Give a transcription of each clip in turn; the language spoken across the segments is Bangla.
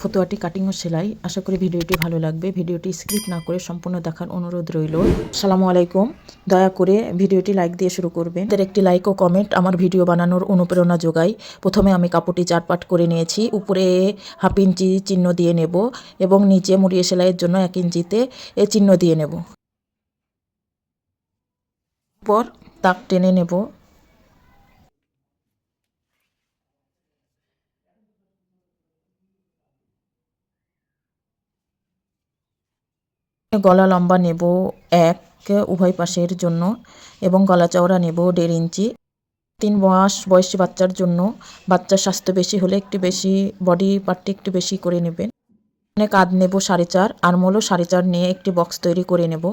ফতুয়াটি কাটিং ও সেলাই। আশা করি ভিডিওটি ভালো লাগবে। ভিডিওটি স্কিপ না করে সম্পূর্ণ দেখার অনুরোধ রইল। আসসালামু আলাইকুম। দয়া করে ভিডিওটি লাইক দিয়ে শুরু করবেন। তাদের একটি লাইক ও কমেন্ট আমার ভিডিও বানানোর অনুপ্রেরণা যোগায়। প্রথমে আমি কাপড়টি 4 পাট করে নিয়েছি। উপরে হাফ ইঞ্চি চিহ্ন দিয়ে নেব এবং নিচে মুড়িয়ে সেলাইয়ের জন্য 1 ইঞ্চিতে চিহ্ন দিয়ে নেব। পর দাগ টেনে নেব। গলা লম্বা নেব 1 উভয় পাশের জন্য এবং গলা চওড়া নেব 1.5 ইঞ্চি। 3 মাস বয়সী বাচ্চার জন্য, বাচ্চার স্বাস্থ্য বেশি হলে একটু বেশি, বডি পার্টটি একটু বেশি করে নেবেন। কাঁধ নেব 4.5, আর্মহোলও 4.5 নিয়ে একটি বক্স তৈরি করে নেব।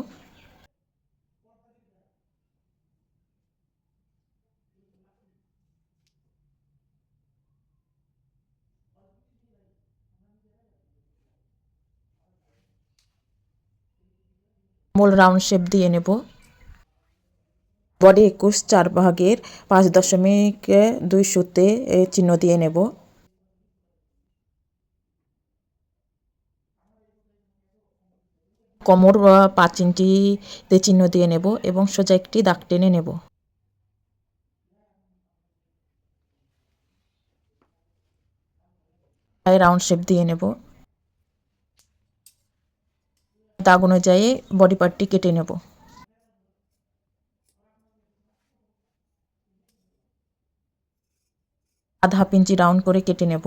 মূল রাউন্ড শেপ দিয়ে নেব। বডি 21 4 ভাগের 5.2 সুতে চিহ্ন দিয়ে নেব। কোমর 5 ইঞ্চিতে চিহ্ন দিয়ে নেব এবং সোজা একটি দাগ টেনে নেব। রাউন্ড শেপ দিয়ে নেব। দাগ অনুযায়ী বডি পার্টটি কেটে নেব। ½ ইঞ্চি রাউন্ড করে কেটে নেব।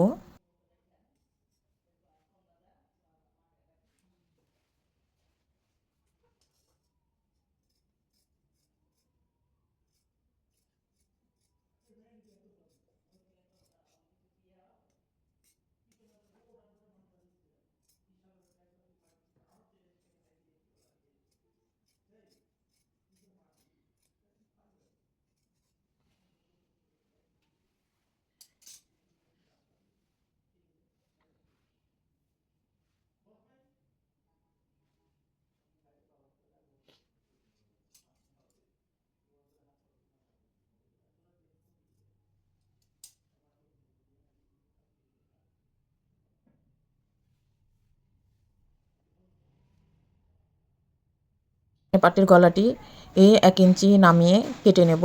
পাটের গলাটি 1 ইঞ্চি নামিয়ে কেটে নেব।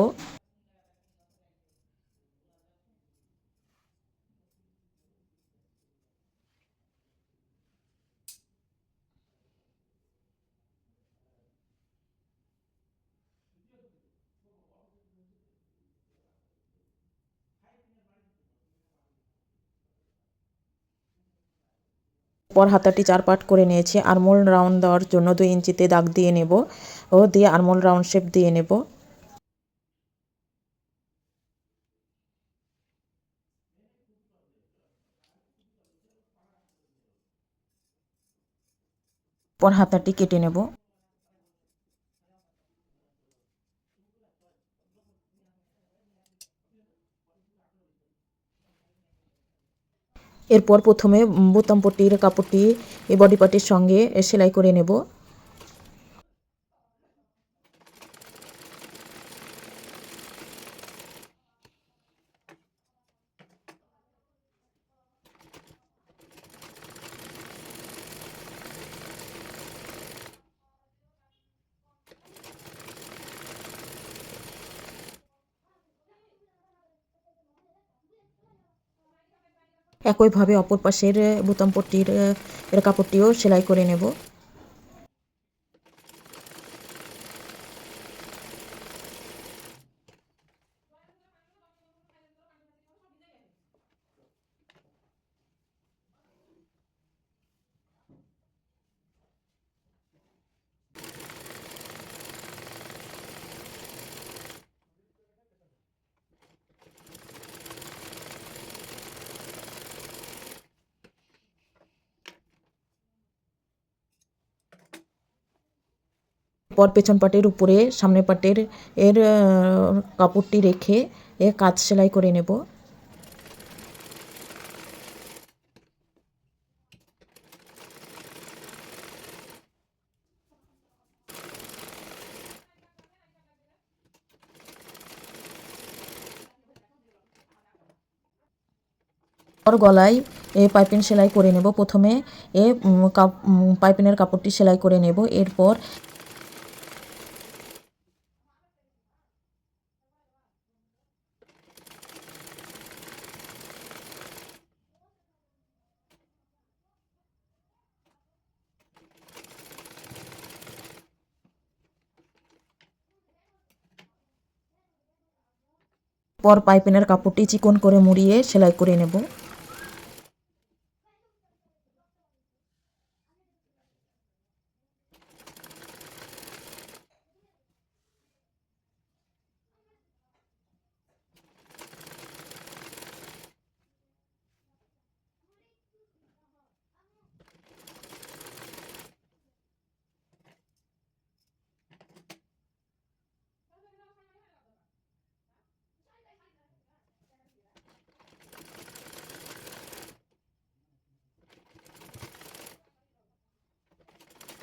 পর হাতাটি 4 পার্ট করে নিয়েছি। আর্মহোল রাউন্ড দেওয়ার জন্য 2 ইঞ্চিতে দাগ দিয়ে নেব ও দিয়ে আর্মহোল রাউন্ড শেপ দিয়ে নেব। পর হাতাটি কেটে নেব। এরপর প্রথমে বোতাম পট্টির কাপড়টি এই বডি পার্টের সঙ্গে সেলাই করে নেব। একইভাবে অপর পাশের বোতাম পট্টির কাপড়টিও সেলাই করে নেব। পর পেছন পাটের উপরে সামনের পাটের কাপড়টি রেখে কাজ সেলাই করে নেব। পর গলায় এই পাইপিং সেলাই করে নেব। প্রথমে পাইপিংয়ের কাপড়টি সেলাই করে নেব। এরপর পাইপিংয়ের কাপড়টি চিকন করে মুড়িয়ে সেলাই করে নেব।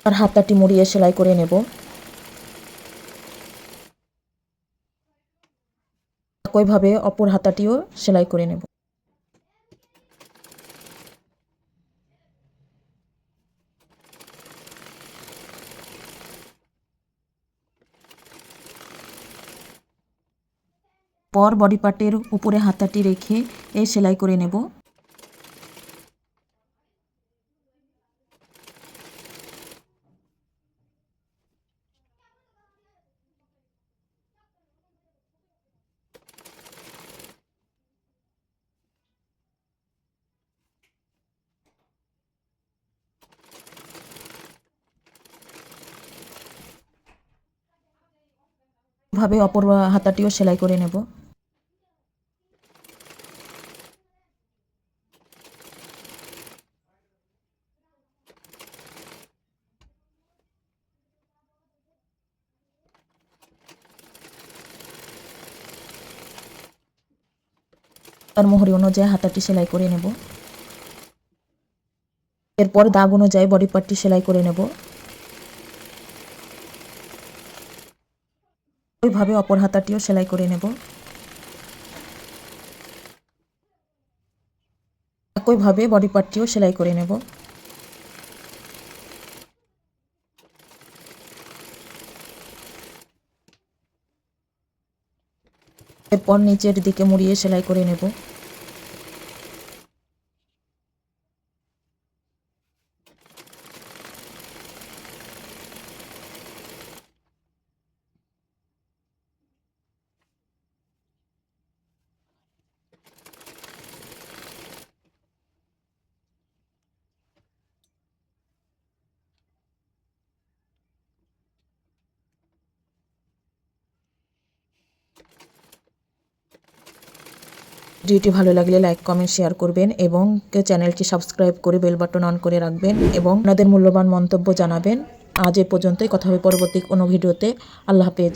আর হাতাটি মুড়িয়ে সেলাই করে নেব। একইভাবে অপর হাতাটিও সেলাই করে নেব। বডি পার্টের উপরে হাতাটি রেখে সেলাই করে নেব। ভাবে অপর হাতাটিও সেলাই করে নেব। তার মোহরি অনুযায়ী হাতাটি সেলাই করে নেব। এরপর দাগ অনুযায়ী বডি পার্টটি সেলাই করে নেব। ওইভাবে অপর হাতাটিও সেলাই করে নেব। একইভাবে বডি পার্টটিও সেলাই করে নেব। এরপর নিচের দিকে মুড়িয়ে সেলাই করে নেব। ভিডিওটি ভালো লাগলে লাইক কমেন্ট শেয়ার করবেন এবং চ্যানেলটি সাবস্ক্রাইব করে বেল বাটন অন করে রাখবেন এবং আপনাদের মূল্যবান মন্তব্য জানাবেন। আজ এ পর্যন্তই, কথা হবে পরবর্তী কোনো ভিডিওতে। আল্লাহ হাফেজ।